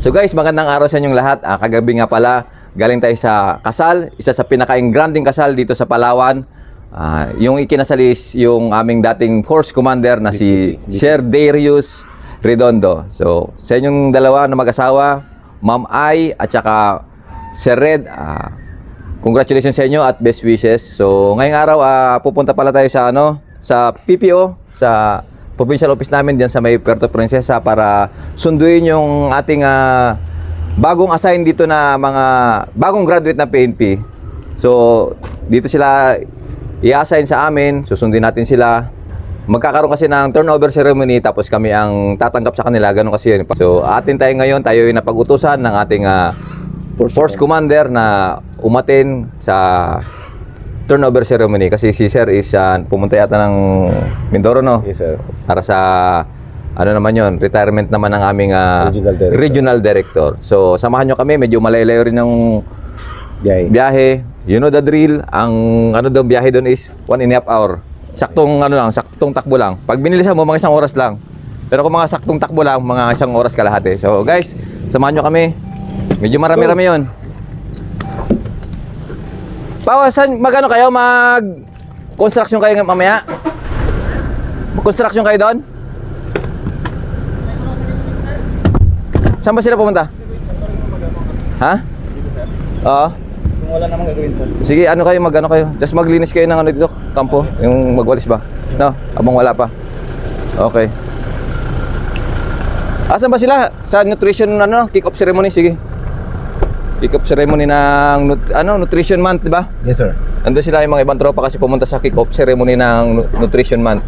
So guys, magandang araw sa inyong lahat. Kagabi nga pala, galing tayo sa kasal, isa sa pinaka-engranding kasal dito sa Palawan. Yung ikinasal is yung aming dating force commander na si Sir Darius Redondo. So sa inyong dalawa na mag-asawa, Ma'am Ai at saka Sir Red, congratulations sa inyo at best wishes. So ngayong araw pupunta pala tayo sa sa PPO, sa provincial office namin diyan sa may Puerto Princesa para sunduin yung ating bagong assign dito na mga bagong graduate na PNP. So dito sila i-assign sa amin, susundin natin sila. Magkakaroon kasi ng turnover ceremony tapos kami ang tatanggap sa kanila, ganun kasi yun. So atin tayo ngayon, tayo yung napag-utusan ng ating force commander na umatin sa turnover ceremony kasi si Sir is pumunta yata ng Mindoro, no? Yes, sir. Para sa naman yon, retirement naman ng aming regional director. So samahan nyo kami, medyo malayo rin ng biyahe. You know the drill. Ang daw biyahe doon is 1.5 hour. Saktong saktong takbo lang. Pag binilisan mo, mga 1 oras lang. Pero kung mga saktong takbo lang, mga 1 oras kalahati. So guys, samahan nyo kami. Medyo marami-rami yun. Pawasan, magano kayo? Mag-construction kayo mamaya? Mag-construction kayo doon? Saan ba sila pumunta? Ha? Oo. Kung wala namang gagawin, sir. Sige, mag-ano kayo? Just maglinis kayo ng dito, kampo. Yung magwalis ba? No? Abang wala pa. Okay. Asan ba sila? Sa nutrition, kick-off ceremony? Sige. Kick-off ceremony ng nutrition month, di ba? Yes, sir. Nandun sila yung mga ibang tropa kasi pumunta sa kick-off ceremony ng nutrition month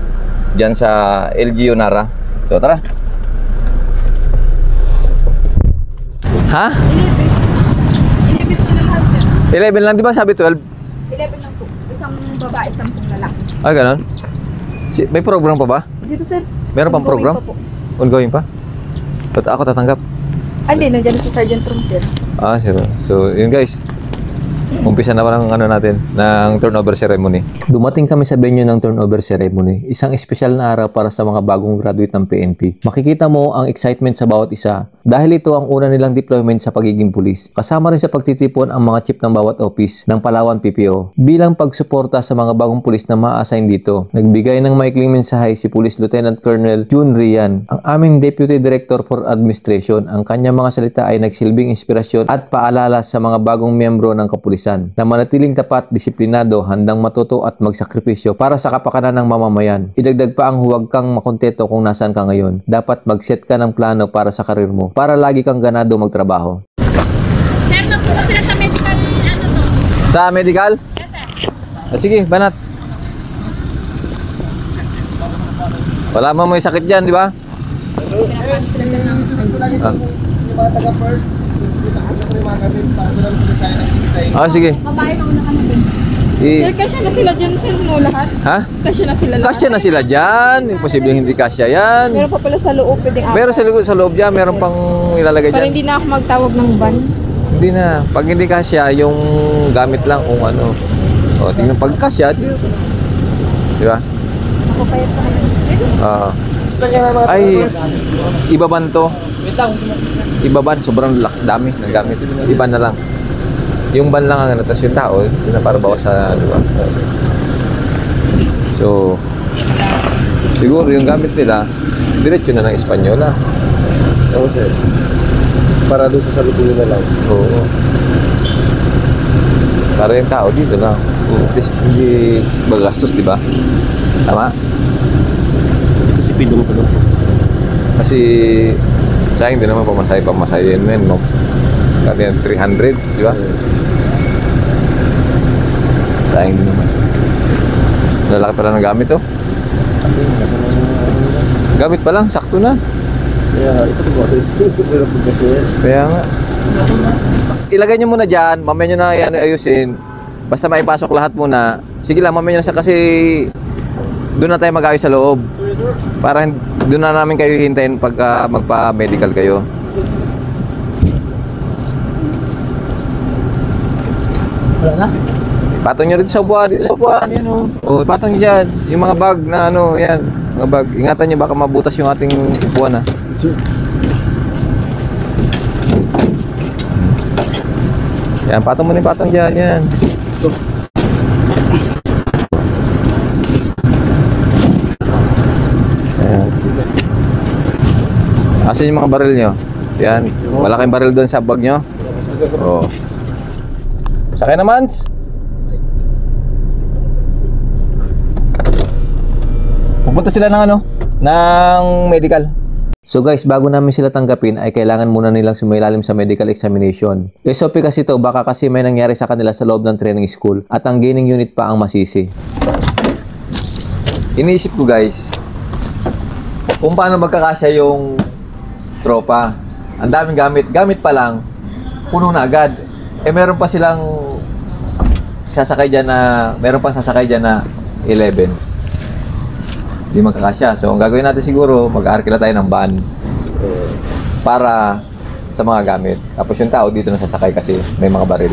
diyan sa LGU Nara. So tara. Ha? 11 sila lahat, sir. 11 lang, di ba? Sabi 12. 11 lang po. Isang babae, 10 lalaki. Ah, ganun? May program pa ba? Dito, sir. Meron pang program? Pa po. Ongoing pa? Ba't ako tatanggap? Hindi, nandiyan si Sergeant Rum, sir. Sir. So, yun guys. Umpisa na parang natin ng turnover ceremony. Dumating kami sa venue ng turnover ceremony. Isang espesyal na araw para sa mga bagong graduate ng PNP. Makikita mo ang excitement sa bawat isa dahil ito ang una nilang deployment sa pagiging pulis. Kasama rin sa pagtitipon ang mga chief ng bawat office ng Palawan PPO. Bilang pagsuporta sa mga bagong pulis na ma-assign dito, nagbigay ng maikling mensahe si Police Lieutenant Colonel June Rian, ang aming Deputy Director for Administration. Ang kanyang mga salita ay nagsilbing inspirasyon at paalala sa mga bagong miyembro ng kapulisan na manatiling tapat, disiplinado, handang matuto at magsakripisyo para sa kapakanan ng mamamayan. Idagdag pa ang huwag kang makontento kung nasaan ka ngayon. Dapat mag-set ka ng plano para sa karir mo, para lagi kang ganado magtrabaho. Sir, napunta sila sa medical, to? Sa medical? Yes, sir. Sige, banat. Wala mo may sakit dyan, di ba? Pinapaano sila, sir, ng... Yung mga taga-first, kita ko sa mga gamit, paano lang sa design ng hintay. Sige. Babae na una ka na din. Sir, kasya na sila dyan, sir, mo lahat? Ha? Kasya na sila lahat. Kasya na sila dyan. Imposible hindi kasya yan. Meron pa pala sa loob, pwedeng apat. Meron sa loob dyan. Meron pang ilalagay Para dyan. hindi na ako magtawag ng van. Hindi na. Pag hindi kasya, yung gamit lang kung ano. O, tingnan pag kasya. Di ba? Ako payat pa kayo. Ay, ibaban to. Ibaban, sobrang dami ng gamit. Iba na lang. Yung ban lang ang tapos yung tao, yun na para bawas sa, di ba? So, siguro yung gamit nila, diretso na ng Espanyola. Oo, sir. Para doon sa salutuin na lang. Oo. Para yung tao dito lang. At least hindi magastos, di ba? Tama? Kasi pindong pa doon. Kasi sayang din naman pamasahe yun men, no? Kasi 300, di ba? Sayang din naman. Lalaki pala ng gamit, oh. Gamit pa lang, sakto na. Kaya ito po, Kaya nga. Ilagay nyo muna dyan, mamaya nyo na ayusin. Basta maipasok lahat muna. Sige lang, mamaya nyo na kasi doon na tayo mag-ayos sa loob. Para doon na namin kayo hintayin pagka magpa-medical kayo. Wala na? Patong nyo rin sa upuan, dito sa upuan, yan o. O, patong nyo dyan. Yung mga bag na ano, yan. Mga bag. Ingatan nyo baka mabutas yung ating upuan ha. Sir. Yan, patong mo na yung patong dyan. Yan. Ayan. Asan yung mga baril nyo? Yan. Wala kayong baril doon sa bag nyo? Oo. Sakay na, Mans. Pupunta sila ng ano? Ng medical. So guys, bago namin sila tanggapin ay kailangan muna nilang sumailalim sa medical examination. SOP kasi to, baka kasi may nangyari sa kanila sa loob ng training school at ang gaining unit pa ang masisi. Iniisip ko guys, kung paano magkakasya yung tropa. Ang daming gamit. Gamit pa lang, puno na agad. Eh meron pa silang sasakay dyan na, meron pa sasakay dyan na 11. Hindi magkakasya. So, ang gagawin natin siguro, mag-arkila tayo ng van para sa mga gamit. Tapos yung tao dito na sasakay kasi may mga baril.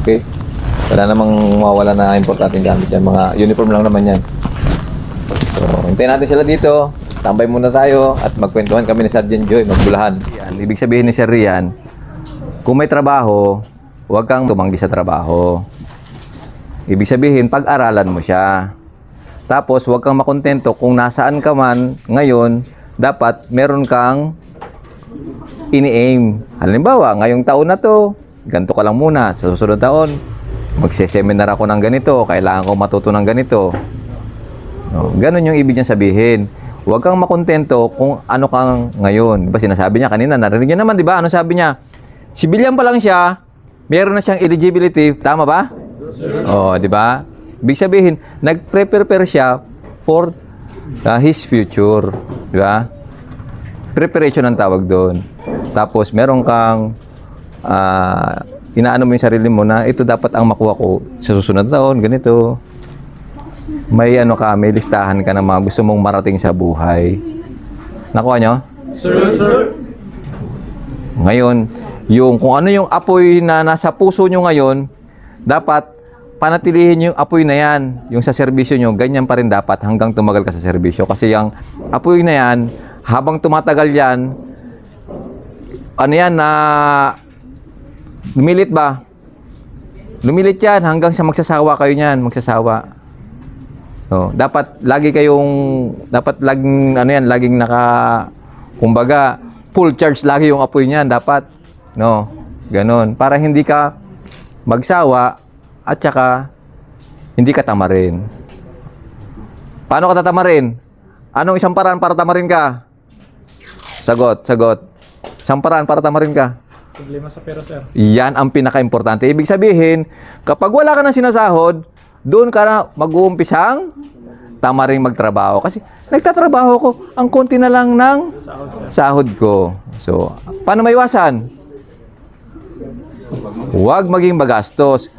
Okay? Wala namang mawawala na importanteng gamit yan. Mga uniform lang naman yan. So, hintayin natin sila dito. Tambay muna tayo at magkwentuhan kami ni Sergeant Joy, magbulahan. Ibig sabihin ni Sir Rian, kung may trabaho, huwag kang tumanggi sa trabaho. Ibig sabihin, pag-aralan mo siya. Tapos, huwag kang makontento kung nasaan ka man ngayon, dapat meron kang ini-aim. Halimbawa, ngayong taon na to, ganito ka lang muna. Sa susunod taon, magse-seminar ako ng ganito, kailangan ko matuto ng ganito. No, ganun yung ibig niya sabihin. Huwag kang makontento kung ano kang ngayon. Diba sinasabi niya kanina, narinig niyo naman, diba? Ano sabi niya? Civilian pa lang siya, meron na siyang eligibility. Tama ba? Oh, diba? Ibig sabihin, nag-prepare siya for his future. Di ba? Preparation ang tawag doon. Tapos, meron kang inaano mo yung sarili mo na ito dapat ang makuha ko sa susunod na taon, ganito. May ano ka, may listahan ka ng mga gusto mong marating sa buhay. Nakuha nyo? Sir. Ngayon, yung kung ano yung apoy na nasa puso nyo ngayon, dapat panatilihin yung apoy na yan, yung sa serbisyo nyo, ganyan pa rin dapat hanggang tumagal ka sa serbisyo. Kasi yung apoy na yan, habang tumatagal yan, ano yan na, lumilit ba? Lumilit yan hanggang sa magsasawa kayo niyan, magsasawa. So, dapat laging, ano yan, laging kumbaga, full charge lagi yung apoy niyan, dapat. No, ganon. Para hindi ka magsawa, at saka, hindi ka tamarin. Paano ka tatamarin? Anong isang paraan para tamarin ka? Sagot. Isang paraan para tamarin ka? Problema sa pera, sir. Yan ang pinaka-importante. Ibig sabihin, kapag wala ka ng sinasahod, doon ka na mag-uumpisang tamaring magtrabaho. Kasi, nagtatrabaho ko, ang konti na lang ng sahod ko. So, paano maiwasan? Huwag maging magastos.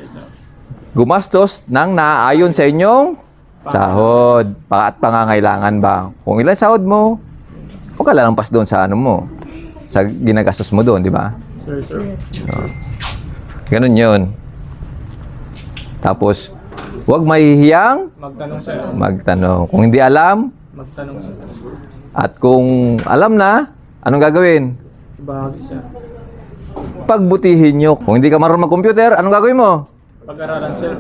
Gumastos ng naaayon sa inyong sahod at pangangailangan ba. Kung ilan sahod mo, huwag ka lalampas doon sa ano mo, sa ginagastos mo doon, di ba? Sir. So, ganun yun. Tapos, huwag mahihiyang Magtanong, sir. magtanong. Kung hindi alam, Magtanong, sir. at kung alam na, anong gagawin? Bahagi, sir. Pagbutihin nyo. Kung hindi ka marunong mag-computer, anong gagawin mo? Pag-aralan, sir.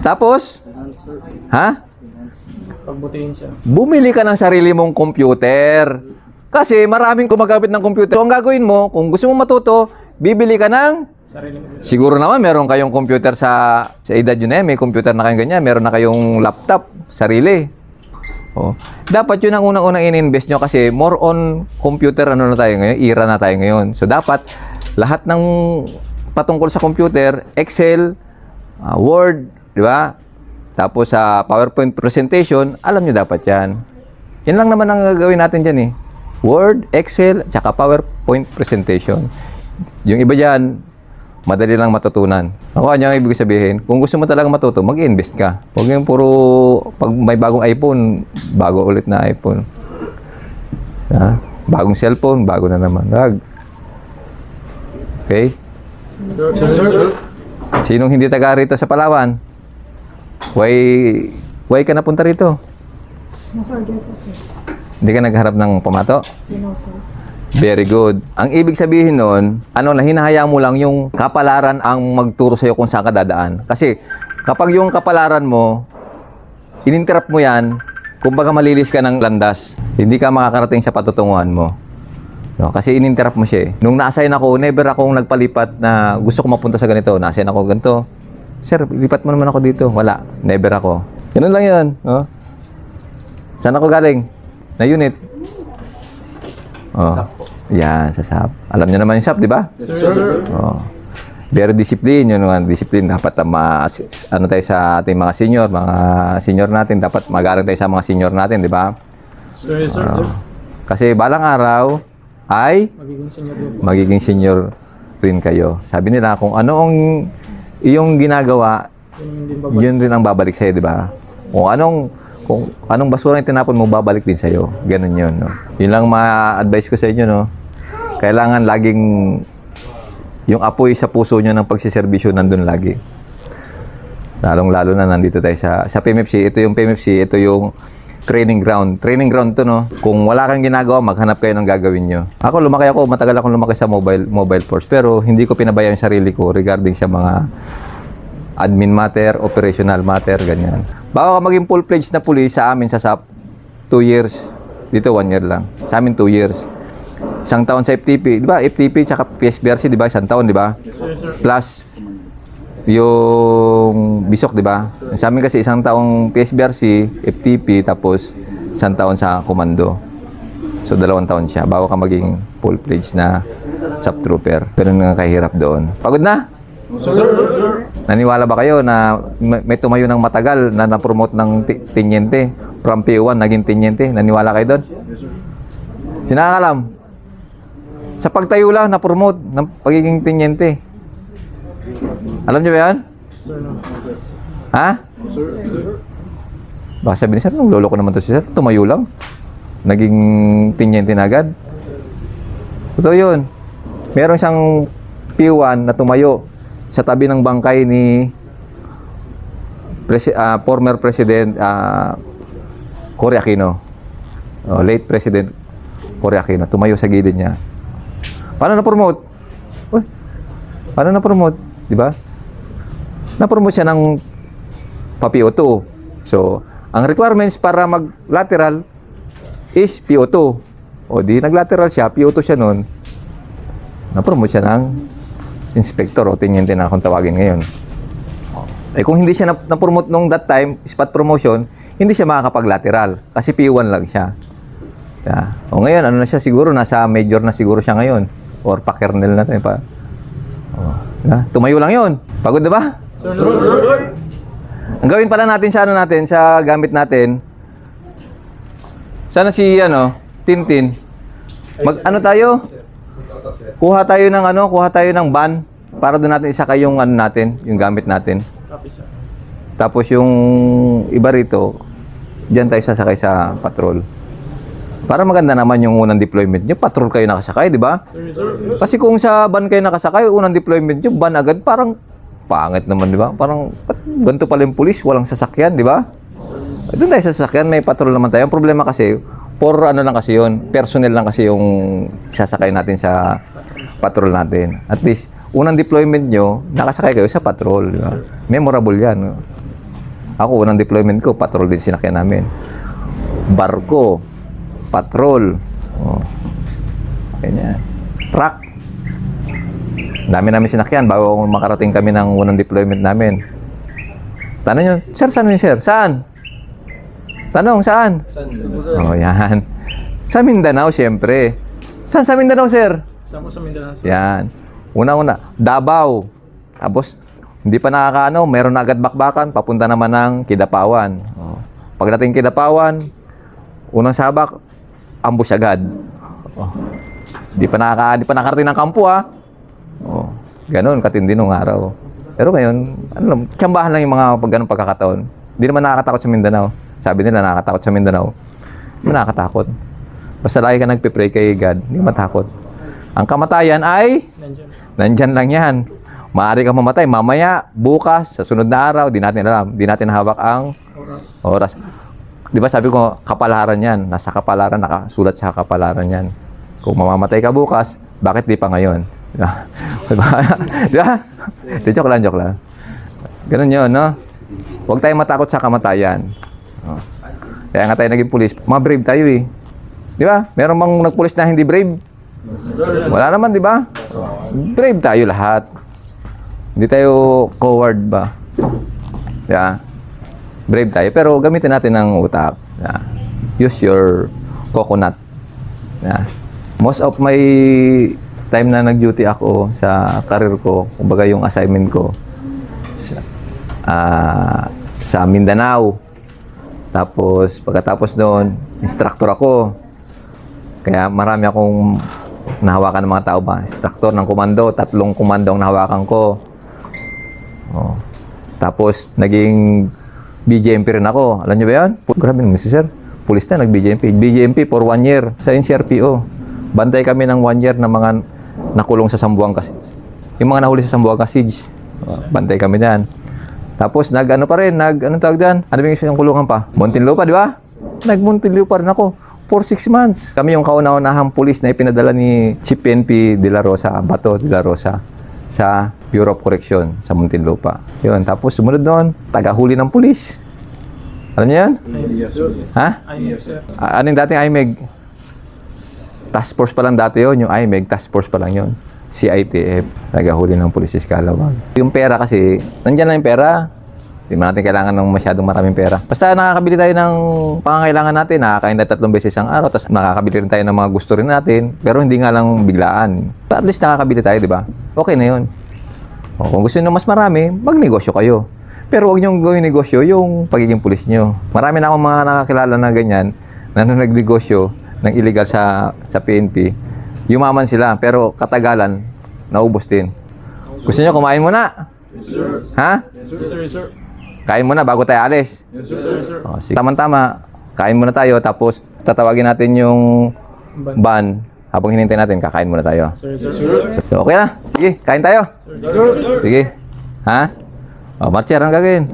Tapos, ha? Pagbutihin siya. Bumili ka ng sarili mong computer. Kasi maraming gumagamit ng computer. So, ang gagawin mo, kung gusto mong matuto, bibili ka ng... Sarili mo, sir. Siguro naman, meron kayong computer sa edad yun may computer na kayong ganyan. Meron na kayong laptop, sarili. Oh. Dapat yun ang unang-unang in-invest nyo kasi more on computer ano na tayo ngayon, era na tayo ngayon. So, dapat lahat ng patungkol sa computer, Excel, Word, di ba? Tapos sa PowerPoint presentation, alam nyo dapat yan. Yan lang naman ang gagawin natin dyan eh. Word, Excel, tsaka PowerPoint presentation. Yung iba dyan, madali lang matutunan. Ako, ano yung ibig sabihin? Kung gusto mo talaga matuto, mag-invest ka. Huwag yung puro, pag may bagong iPhone, bago ulit na iPhone. Ha? Bagong cellphone, bago na naman. Okay? Sir. Sinong hindi taga rito sa Palawan? Why ka napunta rito? Nasa order po, sir. Hindi ka nagharap ng pamato? You know, sir. Very good. Ang ibig sabihin nun, ano na, hinahayaan mo lang yung kapalaran ang magturo sa'yo kung saan ka dadaan. Kasi kapag yung kapalaran mo, ininterrupt mo yan, kumbaga malilis ka ng landas. Hindi ka makakarating sa patutunguhan mo. No, kasi ininterrupt mo siya eh. Nung na-assign ako, never akong nagpalipat na gusto ko mapunta sa ganito. Na-assign ako ganito. Sir, lipat mo naman ako dito. Wala. Never ako. Ganun lang yun. No? Saan ako galing? Na unit. Oh. Yan, sa SAP. Alam niyo naman yung SAP, di ba? Yes, sir. Oh. Very discipline, yun naman, discipline. Dapat ano tayo sa ating mga senior natin, dapat mag-aaral tayo sa mga senior natin, di ba? Sir, sir. Kasi balang araw ay magiging senior rin kayo. Sabi nila, kung ano ang iyong ginagawa, yun din ang babalik sa'yo, di ba? Kung anong basura yung tinapon mo, babalik din sa'yo. Ganun yun, no? Yun lang ma-advise ko sa inyo, no? Kailangan laging yung apoy sa puso nyo ng pagsiservisyo nandun lagi. Lalong-lalo na nandito tayo sa PMFC. Ito yung PMFC, ito yung training ground. Training ground to, no? Kung wala kang ginagawa, maghanap kayo ng gagawin nyo. Matagal akong lumaki sa mobile force, pero hindi ko pinabayaan yung sarili ko regarding sa mga admin matter, operational matter, ganyan. Bago ka maging full-fledged na police sa amin sa SAP, 2 years. Dito, 1 year lang. Sa amin, 2 years. Isang taon sa FTP. Di ba? FTP tsaka PSBRC, di ba? Isang taon, di ba? Plus, yung bisok, di ba? Sa amin kasi isang taong PSBRC, FTP, tapos isang taon sa komando. So, 2 taon siya. Bago ka maging full-fledged na SAP trooper. Pero nga kahirap doon. Pagod na? Sir. Naniwala ba kayo na may tumayo ng matagal na na-promote ng tenyente? From PO1 naging tenyente? Naniwala kayo doon? Sinakalam. Sa pagtayo lang na-promote ng pagiging tenyente. Alam niyo ba yan? Ha? Baka sabihin niya, sir, lolo ko naman to si sir. Tumayo lang. Naging tenyente na agad. Totoo yun. Meron siyang PO1 na tumayo sa tabi ng bangkay ni former President Cory Aquino. Late President Cory Aquino. Tumayo sa gilid niya. Paano na-promote? Paano na-promote? Di ba? Na-promote siya ng pa-PO2. So, ang requirements para mag-lateral is PO2. O di nag-lateral siya, PO2 siya nun. Na-promote siya ng inspector o tenyente na akong tawagin ngayon. Eh kung hindi siya na-promote nung that time, spot promotion, hindi siya makakapag-lateral kasi P1 lang siya. Yeah. O ngayon, ano na siya siguro, nasa major na siguro siya ngayon. Or pa-kernel na tayo pa. Tumayo lang yun. Pagod na ba? Sir. Ang gawin pala natin sa sa gamit natin, sana si Tintin. Ano tayo? Kuha tayo ng van para doon natin isakay yung natin, yung gamit natin. Tapos yung iba rito, diyan tayo sasakay sa patrol. Para maganda naman yung unang deployment nyo, patrol kayo nakasakay, di ba? Kasi kung sa van kayo nakasakay, unang deployment nyo, van agad, parang pangit naman, di ba? Parang ganito pala yung pulis, walang sasakyan, di ba? Doon tayo sa sasakyan, may patrol naman tayo. Ang problema kasi, lang kasi yun, personnel lang kasi yung sasakay natin sa patrol natin. At least, unang deployment nyo, nakasakay kayo sa patrol, di ba? Memorable yan. Ako, unang deployment ko, patrol din sinakyan namin. Barko, patrol, ganyan. Truck. Dami namin sinakyan bago makarating kami ng unang deployment namin. Tanong nyo, sir, saan yun, sir? Saan? Tanong, saan? Yan. Sa Mindanao, siyempre. Saan sa Mindanao, sir? Saan po sa Mindanao, sir? Yan. Una-una, Davao. Tapos, hindi pa meron na agad bakbakan, papunta naman ng Kidapawan. Pagdating Kidapawan, unang sabak, ambush agad. Di pa nakarating ng kampo, ganun, katindi nung araw. Pero ngayon, tsambahan lang yung mga ganung pagkakataon. Hindi naman nakakatakot sa Mindanao. Sabi nila nakakatakot sa Mindanao. Hindi nakakatakot. Basta lagi ka nagpe-pray kay God, hindi matakot. Ang kamatayan ay nandyan lang yan. Maaari kang mamatay mamaya, bukas, sa sunod na araw, di natin alam. Di natin hawak ang oras. Di ba sabi ko, kapalaran yan. Nasa kapalaran, nakasulat sa kapalaran yan. Kung mamamatay ka bukas, bakit di pa ngayon? Di ba? Joke lang, joke lang. Ganun yun, no? Huwag tayong matakot sa kamatayan. Oh. Kaya nga tayo naging pulis. Mga brave tayo eh. Di ba? Meron bang nagpulis na hindi brave? Wala naman, di ba? Brave tayo lahat. Hindi tayo coward ba? Yeah. Brave tayo. Pero gamitin natin ng utak. Yeah. Use your coconut. Yeah. Most of my time na nag-duty ako sa career ko, kumbaga yung assignment ko sa Mindanao. Tapos pagkatapos noon, instructor ako. Kaya marami akong nahawakan ng mga tao ba. Instructor ng komando, 3 komando ang nahawakan ko. Oh. Tapos naging BJMP rin ako. Alam niyo ba 'yan? Grabe naman si sir. Pulis na nag-BJMP. BJMP for 1 year sa NCRPO. Bantay kami ng 1 year ng mga nakulong sa Zamboanga. Yung mga nahuli sa Zamboanga Siege. Bantay kami diyan. Tapos nag-ano pa rin, anong tawag diyan? Ano ba yung kulungan pa? Muntinlupa, di ba? Nag-Muntinlupa rin ako for 6 months. Kami yung kauna-unahang pulis na ipinadala ni Chief PNP De La Rosa, Bato De La Rosa, sa Bureau of Correction sa Muntinlupa. Yun, tapos sumunod doon, tagahuli ng pulis. Alam niyo yan? Ha? Anong dating IMEG? Task Force pa lang dati yun, yung IMEG, Task Force pa lang yun. CITF, tagahuli ng pulis sa Calawag. Yung pera kasi, nandyan lang yung pera. Hindi mo natin kailangan ng masyadong maraming pera. Basta nakakabili tayo ng pangangailangan natin, nakakain tayo 3 beses ang araw, tapos nakakabili rin tayo ng mga gusto rin natin, pero hindi nga lang biglaan. But at least nakakabili tayo, di ba? Okay na yun. O, kung gusto nyo mas marami, magnegosyo kayo. Pero huwag nyo gawin negosyo yung pagiging pulis nyo. Marami na akong mga nakakilala na ganyan, na nung nagnegosyo ng illegal sa PNP, yumaman sila, pero katagalan, naubos din. Gusto nyo kumain muna? Yes, sir. Ha? Yes, sir. Yes, sir. Kain muna bago tayo alis. Yes, sir. Yes, sir. O, sige. Tama-tama, kain muna tayo, tapos tatawagin natin yung van. Habang hinintay natin, kakain muna tayo. Sir, yes, sir. So, okay na. Sige, kain tayo. Yes, sir. Sige. Ha? O, Marcher, ang gagawin?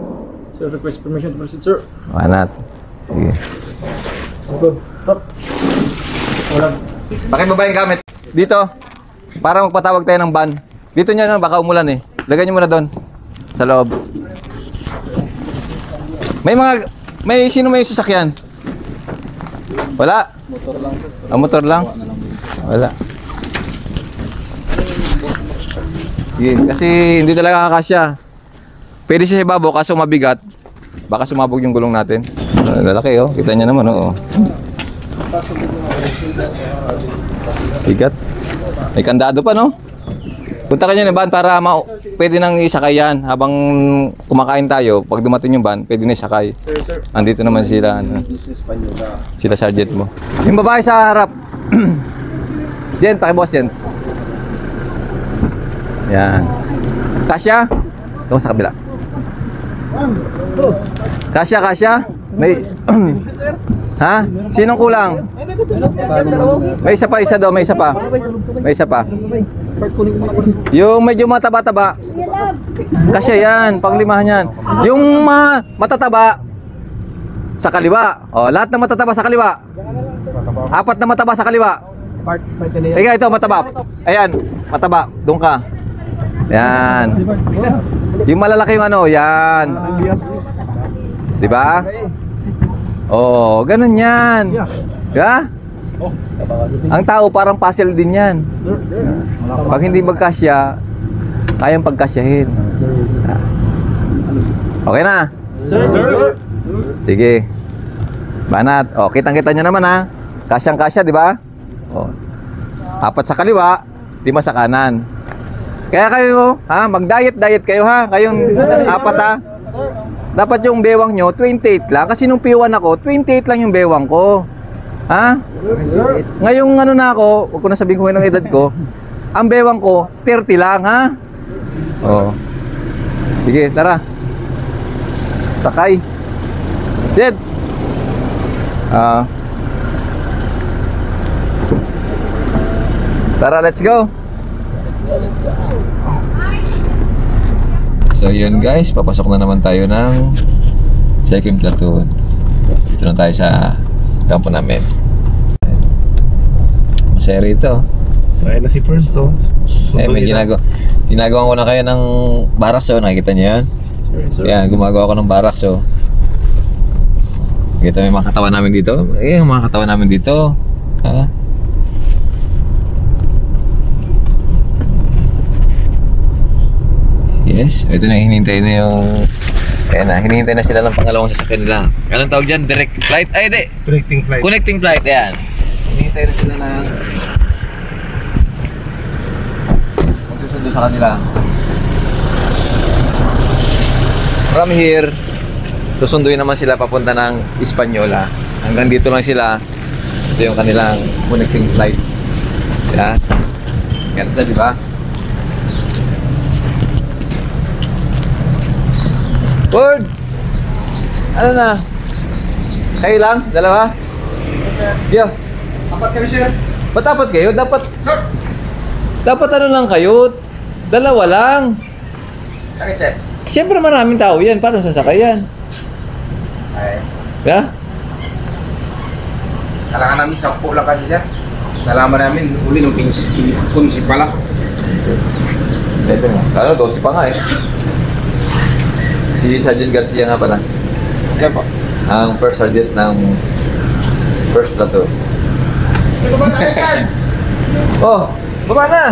Sir, request permission to proceed, sir. Manat. Sige. Stop. Wala. Pakibaba yung gamit. Dito, para magpatawag tayo ng van. Dito nyo, no, baka umulan eh. Lagay nyo muna doon. Sa loob. Sino may sasakyan? Wala? Motor lang. Motor lang? Wala. Sige, kasi hindi talaga kakasya. Pwede siya sa ibabaw, kaso mabigat. Baka sumabog yung gulong natin. Lalaki oh, kita nyo naman oh. Bigat. May kandado pa no? Punta ka nyo ng van para pwede nang isakay yan. Habang kumakain tayo, pag dumating yung van, pwede na isakay. Sir, sir. Andito naman sila, sila sergeant mo. Yung babae sa harap. Jen, pakiboss Jen. Yan. Kasya? Doon sa kabila. Kasya? May... Ha? Sinong kulang? May isa pa, may isa pa. Yung medyo mataba-taba. Kasya yan, panglimahan yan. Yung matataba sa kaliwa. O, lahat ng matataba sa kaliwa. 4 na mataba sa kaliwa. Ikaw, ito, mataba. Ayan, mataba. Doon ka. Yan. Yung malalaki yung ano, yan. Diba? Oh, ganun yan. Diba? Ang tao parang puzzle din yan. Pag hindi magkasya, kayang pagkasyahin. Okay na? Sir, sir. Sige. Banat. Oh, kitang-kita nyo naman ha. Kasyang-kasya, di ba? Oh. 4 sa kaliwa, 5 sa kanan. Kaya kayo, ha, mag-diet kayo ha. Kayong 4 ha. Dapat yung bewang nyo, 28 lang. Kasi nung P1 ako, 28 lang yung bewang ko. Ha? Ngayong ano na ako, huwag ko na sabihin ko ng edad ko, ang bewang ko, 30 lang ha. Oh. Sige, tara. Sakay. Dad. Tara, let's go. So yun guys, papasok na naman tayo ng 2nd platoon. Dito na tayo sa kampo namin. Masaya rito. So, ayun na si First, oh. May ginagawa ko na kayo ng barracks, oh. Nakikita niyo yan? Sir. Yan, gumagawa ko ng barracks, oh. Kita may mga katawan namin dito. Yung mga katawan namin dito. Ha? Yes, ito na, hinihintay na yung... Ayan na, hinihintay na sila ng pangalawang sasakyan nila. Anong tawag dyan? Direct flight? Ay, di! Connecting flight. Connecting flight, ayan. Hinihintay na sila na... magsusundo sa kanila. From here, susunduin naman sila papunta ng Hispaniola. Hanggang dito lang sila. Ito yung kanilang connecting flight. Yan. Ganda, di ba? Word! Ano na? Kayo lang? Dalawa? Yo. Apat kami, sir. Ba't apat kayo? Dapat ano lang kayo? Dalawa lang. Bakit, sir? Siyempre maraming tao yan. Paano sasakay yan? Ay, Yeah? kailangan namin 10 lang kasi, sir. Nalaman namin, uli nung kunsi pala. Ito nga. Kala 12 pa nga eh. Si Sergeant Garcia nga pala. Yan po. Ang first sergeant ng first platoon. Ano ba tayo? Oh, baba na!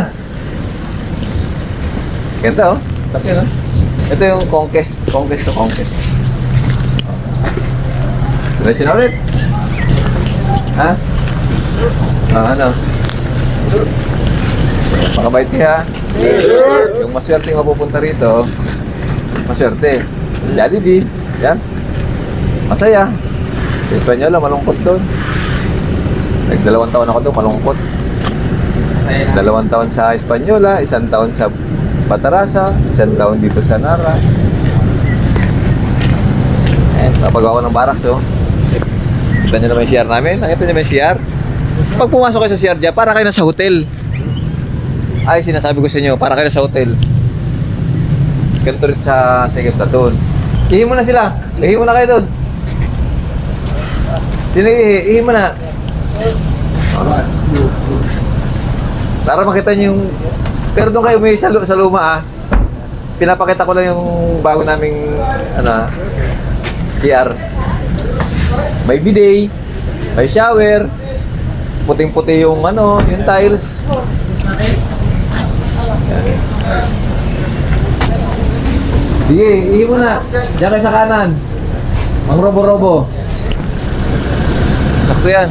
Ganda oh. Tapi no? Ito yung conquest to conquest. Diretso na ulit. Ha? Ano? Makabait niya. Yung maswerte yung mapupunta rito, maswerte. Jollibee. Yan. Masaya. Sa Espanyola, malungkot doon. Nag-2 taon ako doon, malungkot. 2 taon sa Espanyola, 1 taon sa Batarasa, 1 taon dito sa Nara. Ayan, napagawa ko ng barracks, oh. Kita nyo naman yung CR namin. Nakita nyo naman yung CR. Pag pumasok kayo sa CR dyan, para kayo nasa hotel. Ay, sinasabi ko sa inyo, para kayo nasa hotel. Ganito rin sa second platoon. Ihi mo na sila. Ihi mo na kayo doon. Sino ihi mo na. Para makita nyo yung... Pero doon kayo may sa luma ah. Pinapakita ko lang yung bago naming ano, CR. May bidet, may shower, puting-puti yung ano, yung tiles. Yan. Sige, ihi mo na. Diyan kayo sa kanan. Mang robo-robo. Sakto yan.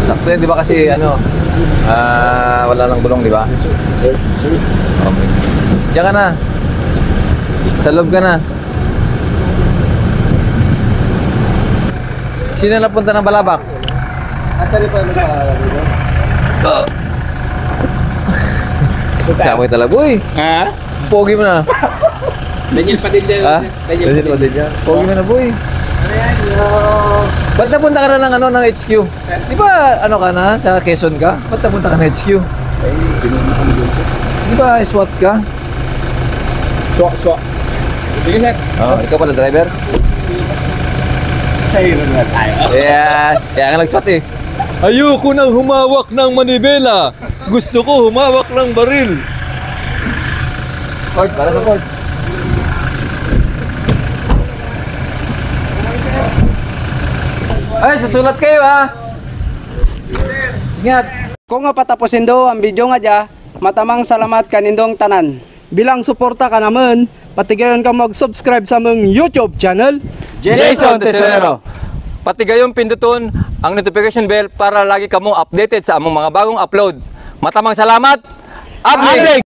Sakto yan, di ba kasi ano, wala nang gulong, di ba? Okay. Diyan ka na. Sa loob ka na. Sino napunta ng Balabak? Asa rin pa yung dito? Siya mo yung talaboy. Ha? Pogi mo na. Daniel Padilla. Ha? Daniel Padilla. Pogi mo na, boy. Ba't napunta ka na ng, ano, ng HQ? Di ba ano ka na? Sa Quezon ka? Ba't napunta ka ng HQ? Di ba SWAT ka? Swak. Sige, sir. Oo, ikaw pala driver? Sa hero na tayo. Yeah, kaya nga nag-SWAT eh. Ayoko nang humawak ng manibela. Gusto ko humawak ng baril. Port, para sa port. Ay, susulat kayo ha. Ingat. Kung nga patapusin do ang video nga dya, matamang salamat kanindong tanan. Bilang suporta ka naman, patigayon ka mag-subscribe sa mong YouTube channel. Jason Tesorero. Pati gayong pinduton ang notification bell para lagi kamo updated sa among mga bagong upload. Matamang salamat. Update!